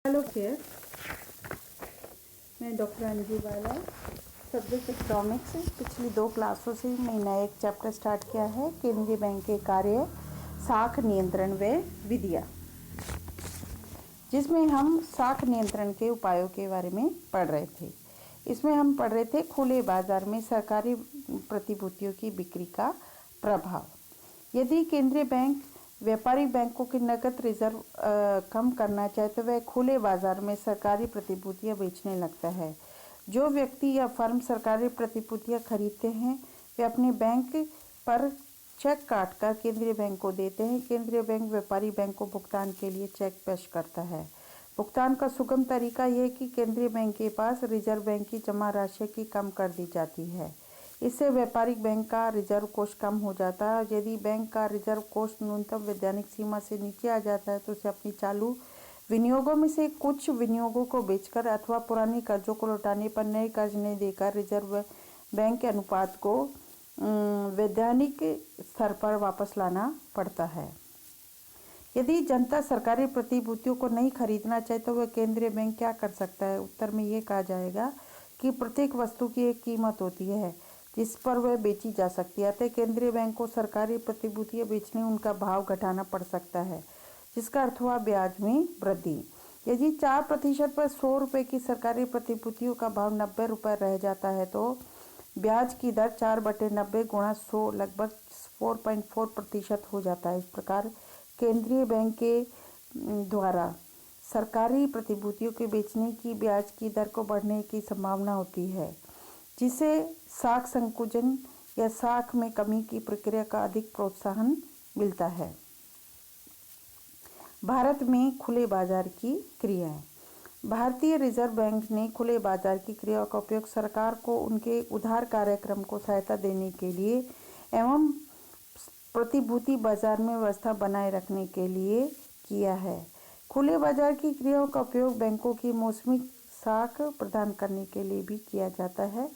Hello फिर मैं doctor Anju Bala. Subject economics. पिछली 2 क्लासों से मैंने एक चैप्टर स्टार्ट किया है, केंद्रीय बैंक के कार्य, साख नियंत्रण व विधियाँ, जिसमें हम साख नियंत्रण के उपायों के बारे में पढ़ रहे थे। इसमें हम पढ़ रहे थे खुले बाजार में सरकारी प्रतिभूतियों की बिक्री का प्रभाव। यदि केंद्रीय बैंक व्यापारिक बैंकों के नकद रिजर्व कम करना चाहे तो वह खुले बाजार में सरकारी प्रतिभूतियां बेचने लगता है। जो व्यक्ति या फर्म सरकारी प्रतिभूतियां खरीदते हैं वे अपने बैंक पर चेक काटकर केंद्रीय बैंक को देते हैं। केंद्रीय बैंक व्यापारी बैंक को भुगतान के लिए चेक पेश करता है। भुगतान का सुगम तरीका यह है कि केंद्रीय बैंक के पास रिजर्व बैंक की जमा राशि की कम कर दी जाती है। इससे व्यापारिक बैंक का रिजर्व कोष कम हो जाता है। यदि बैंक का रिजर्व कोष न्यूनतम वैधानिक सीमा से नीचे आ जाता है तो उसे अपनी चालू विनियोगों में से कुछ विनियोगों को बेचकर अथवा पुराने कर्जों को लौटाने पर नए कर्ज नहीं देकर रिजर्व बैंक के अनुपात को वैधानिक स्तर पर वापस लाना पड़ता है। यदि जनता सरकारी प्रतिभूतियों को नहीं खरीदना चाहे तो वह केंद्रीय बैंक क्या कर सकता है? उत्तर में ये कहा जाएगा कि प्रत्येक वस्तु की एक कीमत होती है जिस पर वह बेची जा सकती है। अतः केंद्रीय बैंक को सरकारी प्रतिभूतियां बेचने उनका भाव घटाना पड़ सकता है, जिसका अर्थ हुआ ब्याज में वृद्धि। यदि 4% पर 100 रुपये की सरकारी प्रतिभूतियों का भाव 90 रुपये रह जाता है तो ब्याज की दर 4/90 गुणा 100 लगभग 4.4% हो जाता है। इस प्रकार केंद्रीय बैंक के द्वारा सरकारी प्रतिभूतियों के बेचने की ब्याज की दर को बढ़ने की संभावना होती है, जिसे साख संकुचन या साख में कमी की प्रक्रिया का अधिक प्रोत्साहन मिलता है। भारत में खुले बाजार की क्रियाएं। भारतीय रिजर्व बैंक ने खुले बाजार की क्रियाओं का उपयोग सरकार को उनके उधार कार्यक्रम को सहायता देने के लिए एवं प्रतिभूति बाजार में व्यवस्था बनाए रखने के लिए किया है। खुले बाजार की क्रियाओं का उपयोग बैंकों की मौसमी साख प्रदान करने के लिए भी किया जाता है।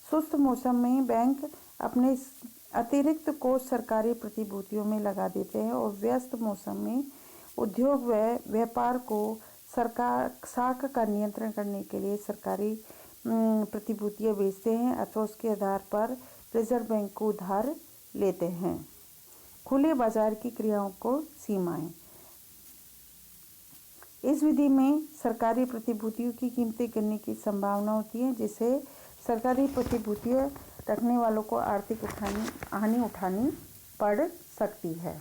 सुस्त मौसम में बैंक अपने अतिरिक्त कोष सरकारी प्रतिभूतियों में लगा देते हैं और व्यस्त मौसम में उद्योग व व्यापार को सरकार साख का नियंत्रण करने के लिए सरकारी प्रतिभूतियां बेचते हैं अथवा उसके आधार पर रिजर्व बैंक को उधार लेते हैं। खुले बाजार की क्रियाओं को सीमाएं। इस विधि में सरकारी प्रतिभूतियों की कीमतें गिरने की संभावना होती है, जिससे सरकारी प्रतिभूतियां रखने वालों को आर्थिक हानि उठानी पड़ सकती है।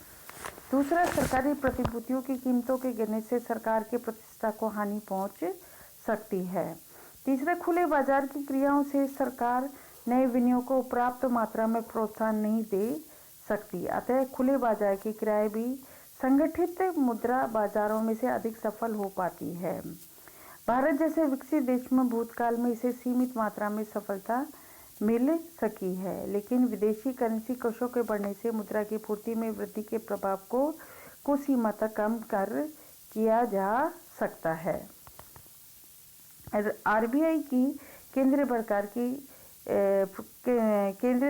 दूसरा, सरकारी प्रतिभूतियों की कीमतों के गिरने से सरकार की प्रतिष्ठा को हानि पहुंच सकती है। तीसरा, खुले बाजार की क्रियाओं से सरकार नए विनियोग को पर्याप्त मात्रा में प्रोत्साहन नहीं दे सकती। अतः खुले बाजार की क्रियाएं भी संगठित मुद्रा बाजारों में से अधिक सफल हो पाती है। भारत जैसे विकसित देश में भूतकाल में इसे सीमित मात्रा में सफलता मिल सकी है, लेकिन विदेशी करेंसी कोषों के बढ़ने से मुद्रा की पूर्ति में वृद्धि के प्रभाव को कुछ सीमा तक कम कर किया जा सकता है। आरबीआई की केंद्रीय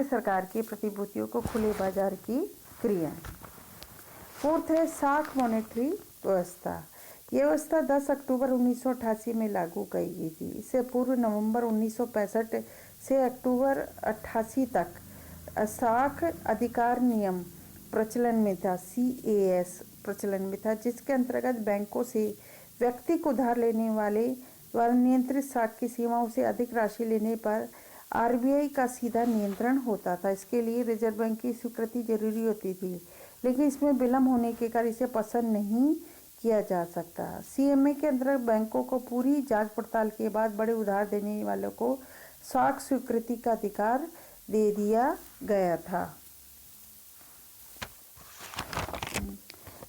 सरकार की प्रतिभूतियों को खुले बाजार की क्रिया। फोर्थ है साख मॉनेटरी व्यवस्था। यह व्यवस्था 10 अक्टूबर 1988 में लागू की गई थी। इससे पूर्व नवंबर 1965 से अक्टूबर 88 तक साख अधिकार नियम प्रचलन में था, CAS प्रचलन में था, जिसके अंतर्गत बैंकों से व्यक्ति को उधार लेने वाले द्वारा नियंत्रित साख की सीमाओं से अधिक राशि लेने पर आरबीआई का सीधा नियंत्रण होता था। इसके लिए रिजर्व बैंक की स्वीकृति जरूरी होती थी, लेकिन इसमें विलम्ब होने के कारण इसे पसंद नहीं किया जा सकता। CMA के अंतर्गत बैंकों को पूरी जांच पड़ताल के बाद बड़े उधार देने वालों को साख स्वीकृति का अधिकार दे दिया गया था।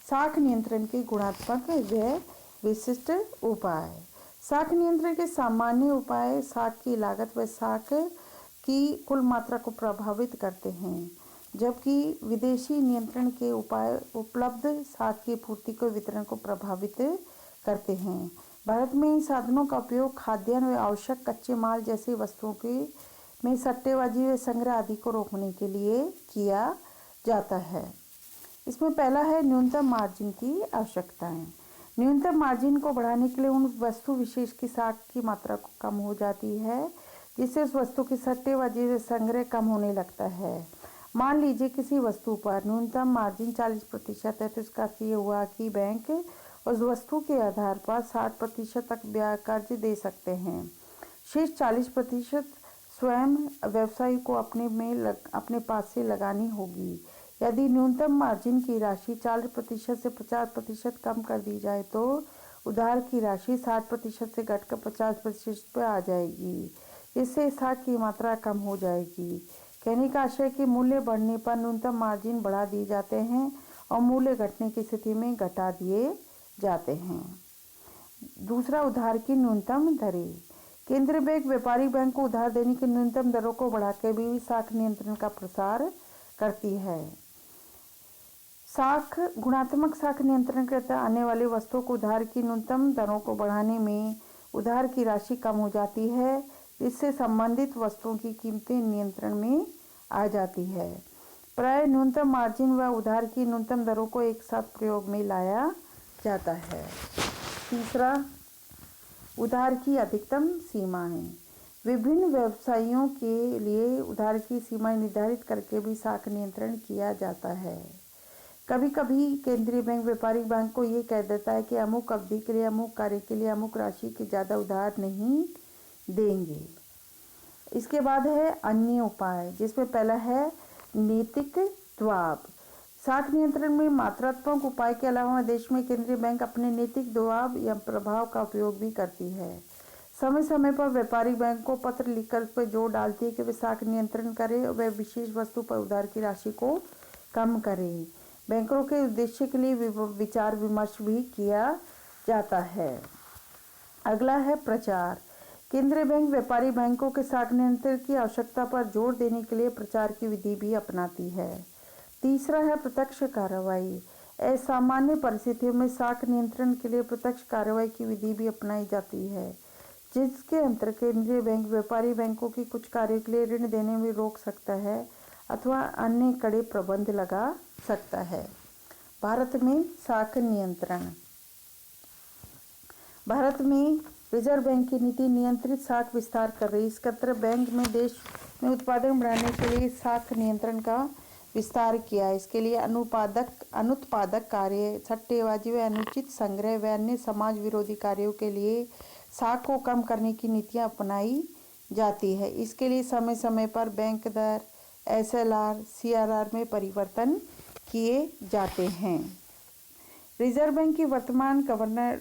साख नियंत्रण के गुणात्मक व विशिष्ट उपाय। साख नियंत्रण के सामान्य उपाय साख की लागत व साख की कुल मात्रा को प्रभावित करते हैं, जबकि विदेशी नियंत्रण के उपाय उपलब्ध साख की पूर्ति को वितरण को प्रभावित करते हैं। भारत में इन साधनों का उपयोग खाद्यान्न व आवश्यक कच्चे माल जैसी वस्तुओं के में सट्टेबाजी व संग्रह आदि को रोकने के लिए किया जाता है। इसमें पहला है न्यूनतम मार्जिन की आवश्यकताएं। न्यूनतम मार्जिन को बढ़ाने के लिए उन वस्तु विशेष की साख की मात्रा को कम हो जाती है, जिससे उस वस्तु की सट्टेबाजी से संग्रह कम होने लगता है। मान लीजिए किसी वस्तु पर न्यूनतम मार्जिन 40% है, तो इसका अर्थ ये हुआ कि बैंक उस वस्तु के आधार पर 60% तक ब्याज कर्ज दे सकते हैं। शेष 40% स्वयं व्यवसायी को अपने पास से लगानी होगी। यदि न्यूनतम मार्जिन की राशि 40% से 50% कम कर दी जाए तो उधार की राशि 60% से घटकर 50% पर आ जाएगी। इससे साख की मात्रा कम हो जाएगी। कहने का आशय कि मूल्य बढ़ने पर न्यूनतम मार्जिन बढ़ा दिए जाते हैं और मूल्य घटने की स्थिति में घटा दिए जाते हैं। दूसरा, उधार की न्यूनतम दरें। केंद्रीय बैंक व्यापारिक बैंक को उधार देने की न्यूनतम दरों को बढ़ाकर भी साख नियंत्रण का प्रसार करती है। साख गुणात्मक साख नियंत्रण के तहत आने वाली वस्तुओं को उधार की न्यूनतम दरों को बढ़ाने में उधार की राशि कम हो जाती है, जिससे संबंधित वस्तुओं की कीमतें नियंत्रण में आ जाती है। प्राय न्यूनतम मार्जिन व उधार की न्यूनतम दरों को एक साथ प्रयोग में लाया जाता है। तीसरा, उधार की अधिकतम सीमाएं। विभिन्न व्यवसायों के लिए उधार की सीमाएं निर्धारित करके भी साख नियंत्रण किया जाता है। कभी कभी केंद्रीय बैंक व्यापारिक बैंक को ये कह देता है कि अमुक अवधि के लिए, अमुक कार्य के लिए अमुक राशि के ज़्यादा उधार नहीं देंगे। इसके बाद है अन्य उपाय, जिसमें पहला है नैतिक दबाव। साख नियंत्रण में मात्रात्मक उपाय के अलावा देश में केंद्रीय बैंक अपने नैतिक दबाव या प्रभाव का उपयोग भी करती है। समय समय पर व्यापारिक बैंक को पत्र लिखकर उस पर जोर डालती है कि वे साख नियंत्रण करें और वह विशेष वस्तु पर उधार की राशि को कम करें। बैंकरों के उद्देश्य के लिए विचार विमर्श भी किया जाता है। अगला है प्रचार। केंद्रीय बैंक व्यापारी बैंकों के साख नियंत्रण की आवश्यकता पर जोर देने के लिए प्रचार की विधि भी अपनाती है। तीसरा है प्रत्यक्ष कार्रवाई। असामान्य परिस्थितियों में साख नियंत्रण के लिए प्रत्यक्ष कार्रवाई की विधि भी अपनाई जाती है, जिसके अंतर्गत केंद्रीय बैंक व्यापारी बैंकों की कुछ कार्यों के लिए ऋण देने में रोक सकता है अथवा अन्य कड़े प्रबंध लगा सकता है। भारत में साख नियंत्रण। भारत में रिजर्व बैंक की नीति नियंत्रित साख विस्तार कर रही है। इसका तरफ बैंक में देश में उत्पादन बढ़ाने के लिए साख नियंत्रण का विस्तार किया। इसके लिए अनुत्पादक कार्य, सट्टेबाजी व अनुचित संग्रह व अन्य समाज विरोधी कार्यों के लिए साख को कम करने की नीतियां अपनाई जाती है। इसके लिए समय समय पर बैंक दर, SLR, CRR में परिवर्तन किए जाते हैं। रिजर्व बैंक की वर्तमान गवर्नर,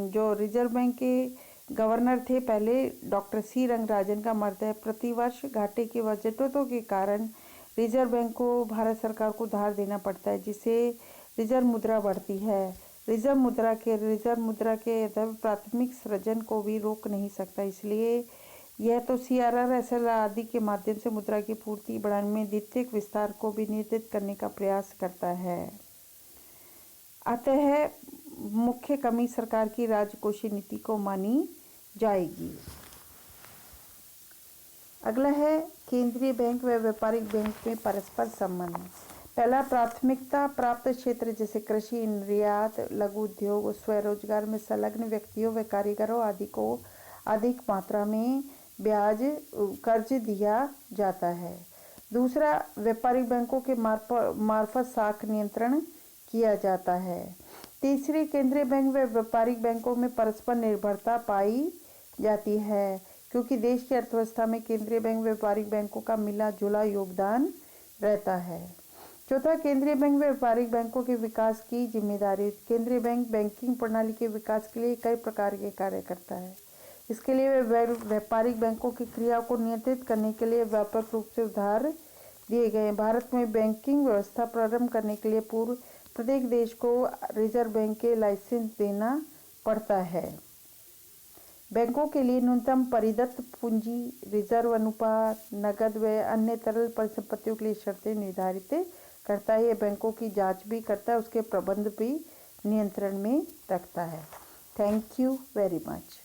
जो रिजर्व बैंक के गवर्नर थे पहले, डॉक्टर C रंगराजन का मत है प्रतिवर्ष घाटे के बजटों के कारण रिजर्व बैंक को भारत सरकार को उधार देना पड़ता है, जिससे रिजर्व मुद्रा बढ़ती है। रिजर्व मुद्रा के प्राथमिक सृजन को भी रोक नहीं सकता, इसलिए यह तो CRR, SLR आदि के माध्यम से मुद्रा की पूर्ति बढ़ाने में द्वितीयक विस्तार को भी नियंत्रित करने का प्रयास करता है। अतः मुख्य कमी सरकार की राजकोषीय नीति को मानी जाएगी। अगला है केंद्रीय बैंक व व्यापारिक बैंक में परस्पर संबंध। पहला, प्राथमिकता प्राप्त क्षेत्र जैसे कृषि, निर्यात, लघु उद्योग और स्वरोजगार में संलग्न व्यक्तियों व कारीगरों आदि को अधिक मात्रा में ब्याज कर्ज दिया जाता है। दूसरा, व्यापारिक बैंकों के मार्फत साख नियंत्रण किया जाता है। तीसरी, केंद्रीय बैंक व व्यापारिक बैंकों में परस्पर निर्भरता पाई जाती है, क्योंकि देश की अर्थव्यवस्था में केंद्रीय बैंक व्यापारिक बैंकों का मिला जुला योगदान रहता है। चौथा, केंद्रीय बैंक व्यापारिक बैंकों के विकास की जिम्मेदारी। केंद्रीय बैंक बैंकिंग प्रणाली के विकास के लिए कई प्रकार के कार्य करता है। इसके लिए व्यापारिक बैंकों की क्रिया को नियंत्रित करने के लिए व्यापक रूप से उधार दिए गए। भारत में बैंकिंग व्यवस्था प्रारंभ करने के लिए पूर्व प्रत्येक देश को रिजर्व बैंक के लाइसेंस देना पड़ता है। बैंकों के लिए न्यूनतम परिदत्त पूंजी, रिजर्व अनुपात, नकद व अन्य तरल परिसंपत्तियों के लिए शर्तें निर्धारित करता है। यह बैंकों की जांच भी करता है, उसके प्रबंध भी नियंत्रण में रखता है। Thank you very much.